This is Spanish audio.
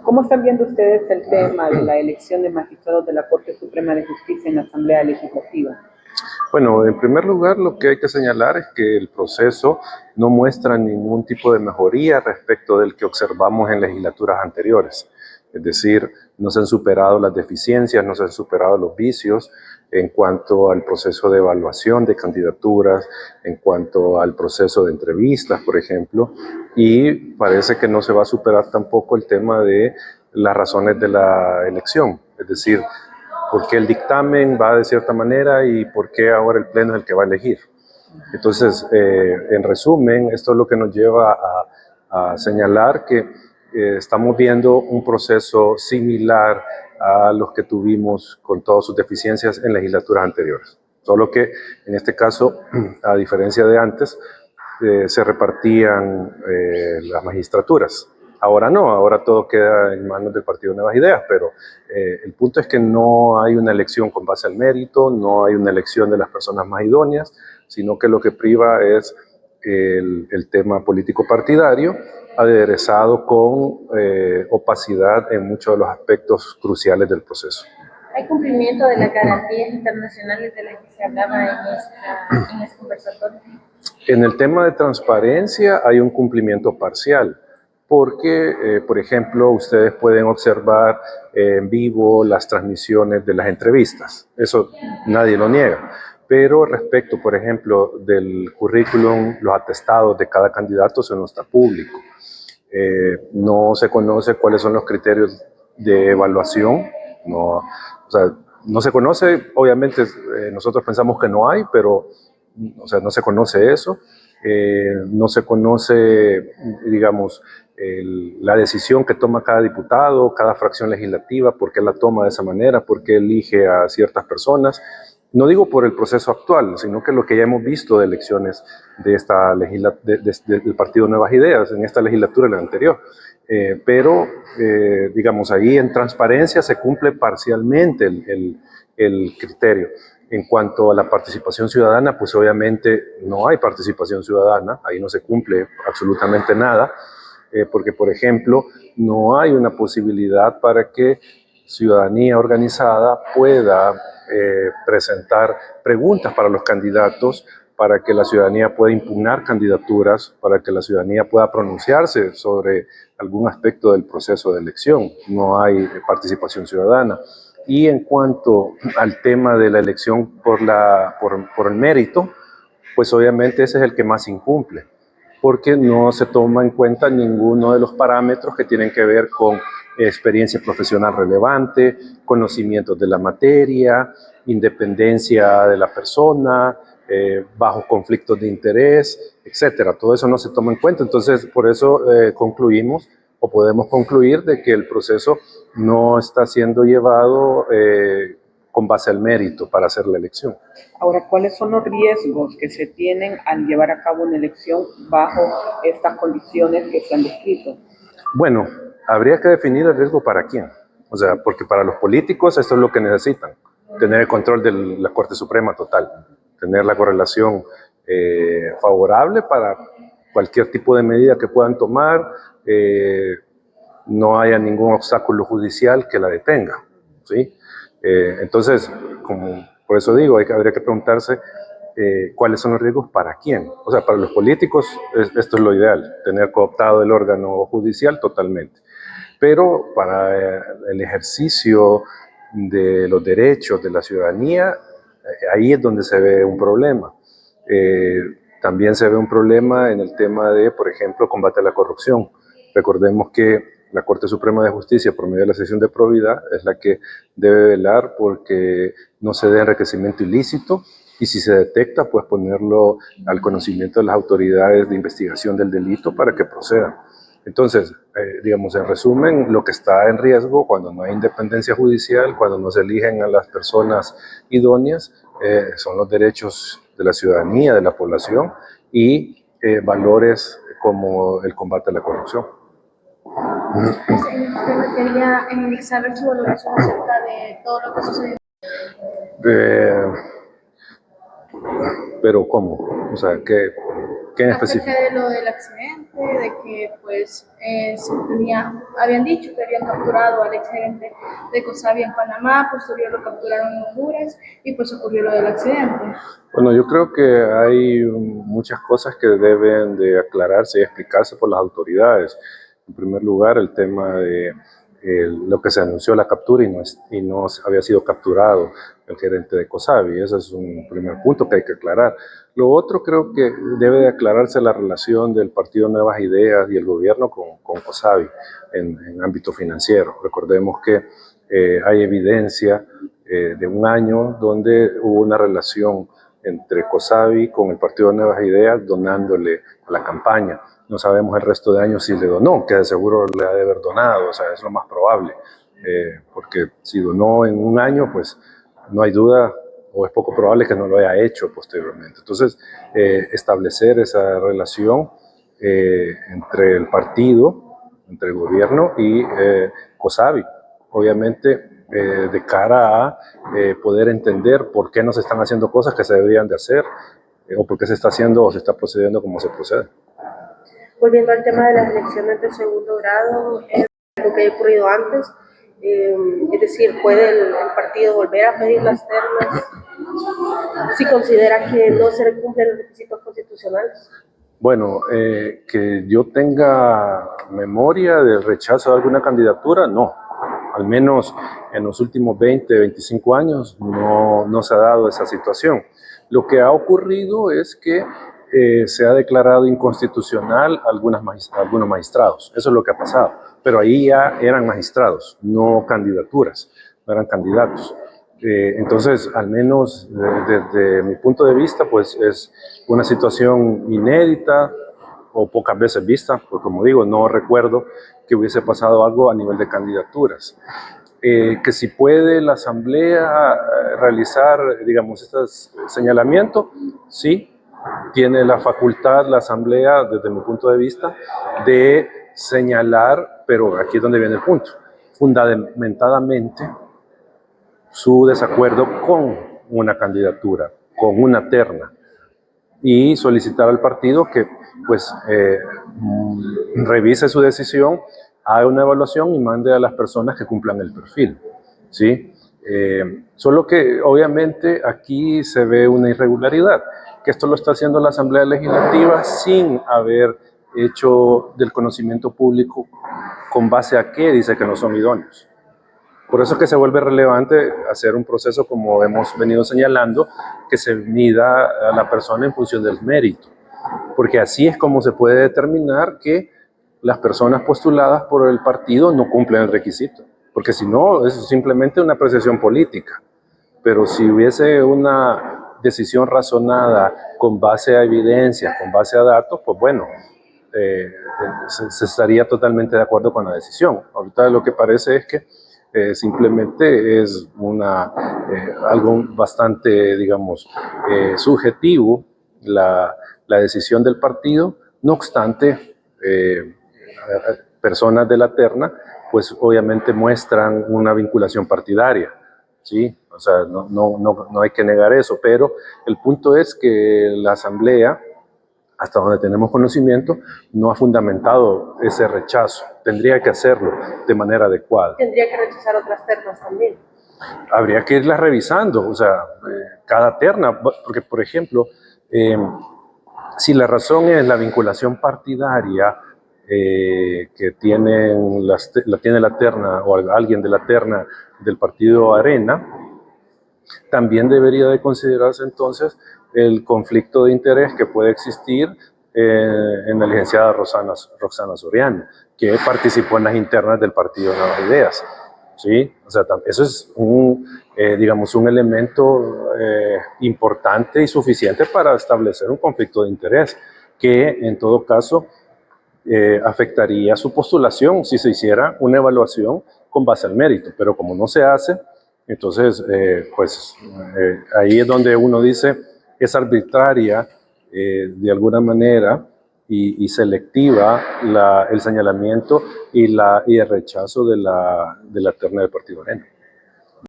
¿Cómo están viendo ustedes el tema de la elección de magistrados de la Corte Suprema de Justicia en la Asamblea Legislativa? Bueno, en primer lugar, lo que hay que señalar es que el proceso no muestra ningún tipo de mejoría respecto del que observamos en legislaturas anteriores. Es decir, no se han superado las deficiencias, no se han superado los vicios en cuanto al proceso de evaluación de candidaturas, en cuanto al proceso de entrevistas, por ejemplo, y parece que no se va a superar tampoco el tema de las razones de la elección. Es decir, por qué el dictamen va de cierta manera y por qué ahora el Pleno es el que va a elegir. Entonces, en resumen, esto es lo que nos lleva a señalar que estamos viendo un proceso similar a los que tuvimos con todas sus deficiencias en legislaturas anteriores. Solo que en este caso, a diferencia de antes, se repartían las magistraturas. Ahora no, ahora todo queda en manos del Partido Nuevas Ideas, pero el punto es que no hay una elección con base al mérito, no hay una elección de las personas más idóneas, sino que lo que priva es el tema político partidario, aderezado con opacidad en muchos de los aspectos cruciales del proceso. ¿Hay cumplimiento de las garantías internacionales de las que se hablaba en este conversatorio? En el tema de transparencia hay un cumplimiento parcial, porque, por ejemplo, ustedes pueden observar en vivo las transmisiones de las entrevistas. Eso nadie lo niega. Pero respecto, por ejemplo, del currículum, los atestados de cada candidato, eso no está público. No se conoce cuáles son los criterios de evaluación. O sea, no se conoce, obviamente nosotros pensamos que no hay, pero no se conoce eso. No se conoce, digamos, la decisión que toma cada diputado, cada fracción legislativa, por qué la toma de esa manera, por qué elige a ciertas personas. No digo por el proceso actual, sino que lo que ya hemos visto de elecciones de esta del Partido Nuevas Ideas, en esta legislatura y la anterior. Pero, digamos, ahí en transparencia se cumple parcialmente el criterio. En cuanto a la participación ciudadana, pues obviamente no hay participación ciudadana, ahí no se cumple absolutamente nada, porque, por ejemplo, no hay una posibilidad para que ciudadanía organizada pueda presentar preguntas para los candidatos, para que la ciudadanía pueda impugnar candidaturas, para que la ciudadanía pueda pronunciarse sobre algún aspecto del proceso de elección. No hay participación ciudadana. Y en cuanto al tema de la elección por el mérito, pues obviamente ese es el que más incumple, porque no se toma en cuenta ninguno de los parámetros que tienen que ver con experiencia profesional relevante, conocimientos de la materia, independencia de la persona, bajos conflictos de interés, etcétera. Todo eso no se toma en cuenta. Entonces, por eso concluimos o podemos concluir de que el proceso no está siendo llevado con base al mérito para hacer la elección. Ahora, ¿cuáles son los riesgos que se tienen al llevar a cabo una elección bajo estas condiciones que se han descrito? Bueno, habría que definir el riesgo para quién. O sea, porque para los políticos esto es lo que necesitan, tener el control de la Corte Suprema total, tener la correlación favorable para cualquier tipo de medida que puedan tomar, no haya ningún obstáculo judicial que la detenga, ¿sí? Entonces, por eso digo, habría que preguntarse cuáles son los riesgos para quién. O sea, para los políticos esto es lo ideal, tener cooptado el órgano judicial totalmente. Pero para el ejercicio de los derechos de la ciudadanía, ahí es donde se ve un problema. También se ve un problema en el tema de, por ejemplo, combate a la corrupción. Recordemos que la Corte Suprema de Justicia, por medio de la sección de probidad, es la que debe velar porque no se dé enriquecimiento ilícito y si se detecta, pues ponerlo al conocimiento de las autoridades de investigación del delito para que procedan. Entonces, digamos, en resumen, lo que está en riesgo cuando no hay independencia judicial, cuando no se eligen a las personas idóneas, son los derechos de la ciudadanía, de la población y valores como el combate a la corrupción. Quería saber su valoración acerca de todo lo que sucedió. pero ¿cómo? O sea, ¿qué en específico? Acerca de lo del accidente, de que pues habían dicho que habían capturado al exgerente de COSABI en Panamá, posterior lo capturaron en Honduras y pues ocurrió lo del accidente. Bueno, yo creo que hay muchas cosas que deben de aclararse y explicarse por las autoridades. En primer lugar, el tema de lo que se anunció la captura y no había sido capturado el gerente de COSABI. Ese es un primer punto que hay que aclarar. Lo otro, creo que debe de aclararse la relación del Partido Nuevas Ideas y el gobierno con COSABI en ámbito financiero. Recordemos que hay evidencia de un año donde hubo una relación entre COSABI con el Partido Nuevas Ideas donándole a la campaña. No sabemos el resto de años si le donó, que de seguro le ha de haber donado, o sea, es lo más probable, porque si donó en un año, pues no hay duda o es poco probable que no lo haya hecho posteriormente. Entonces, establecer esa relación entre el partido, entre el gobierno y COSABI, obviamente de cara a poder entender por qué no se están haciendo cosas que se deberían de hacer o por qué se está haciendo o se está procediendo como se procede. Volviendo al tema de las elecciones de segundo grado, lo que ha ocurrido antes, es decir, ¿puede el partido volver a pedir las ternas si considera que no se le cumplen los requisitos constitucionales? Bueno, que yo tenga memoria del rechazo de alguna candidatura, no. Al menos en los últimos 20, 25 años no se ha dado esa situación. Lo que ha ocurrido es que se ha declarado inconstitucional algunos magistrados. Eso es lo que ha pasado. Pero ahí ya eran magistrados, no candidaturas, no eran candidatos. Entonces, al menos desde mi punto de vista, pues es una situación inédita o pocas veces vista, porque como digo, no recuerdo que hubiese pasado algo a nivel de candidaturas. Que si puede la Asamblea realizar, digamos, estos señalamientos, sí, tiene la facultad la Asamblea, desde mi punto de vista, de señalar, pero aquí es donde viene el punto, fundamentadamente su desacuerdo con una candidatura, con una terna, y solicitar al partido que pues revise su decisión, haga una evaluación y mande a las personas que cumplan el perfil, ¿sí? Solo que obviamente aquí se ve una irregularidad, que esto lo está haciendo la Asamblea Legislativa sin haber hecho del conocimiento público con base a qué dice que no son idóneos. Por eso es que se vuelve relevante hacer un proceso, como hemos venido señalando, que se mida a la persona en función del mérito, porque así es como se puede determinar que las personas postuladas por el partido no cumplen el requisito, porque si no, es simplemente una apreciación política. Pero si hubiese una decisión razonada con base a evidencias, con base a datos, pues bueno, se estaría totalmente de acuerdo con la decisión. Ahorita lo que parece es que simplemente es algo bastante, digamos, subjetivo la decisión del partido. No obstante, personas de la terna, pues obviamente muestran una vinculación partidaria, ¿sí? O sea, no hay que negar eso, pero el punto es que la Asamblea, hasta donde tenemos conocimiento, no ha fundamentado ese rechazo. Tendría que hacerlo de manera adecuada. Tendría que rechazar otras ternas también. Habría que irlas revisando, o sea, cada terna, porque por ejemplo, si la razón es la vinculación partidaria que tiene la terna o alguien de la terna del partido Arena, también debería de considerarse entonces el conflicto de interés que puede existir en la licenciada Roxana Soriano, que participó en las internas del partido Nuevas Ideas. ¿Sí? O sea, eso es digamos, un elemento importante y suficiente para establecer un conflicto de interés que en todo caso afectaría su postulación si se hiciera una evaluación con base al mérito, pero como no se hace, entonces ahí es donde uno dice es arbitraria de alguna manera y selectiva el señalamiento y el rechazo de la terna del Partido Arena.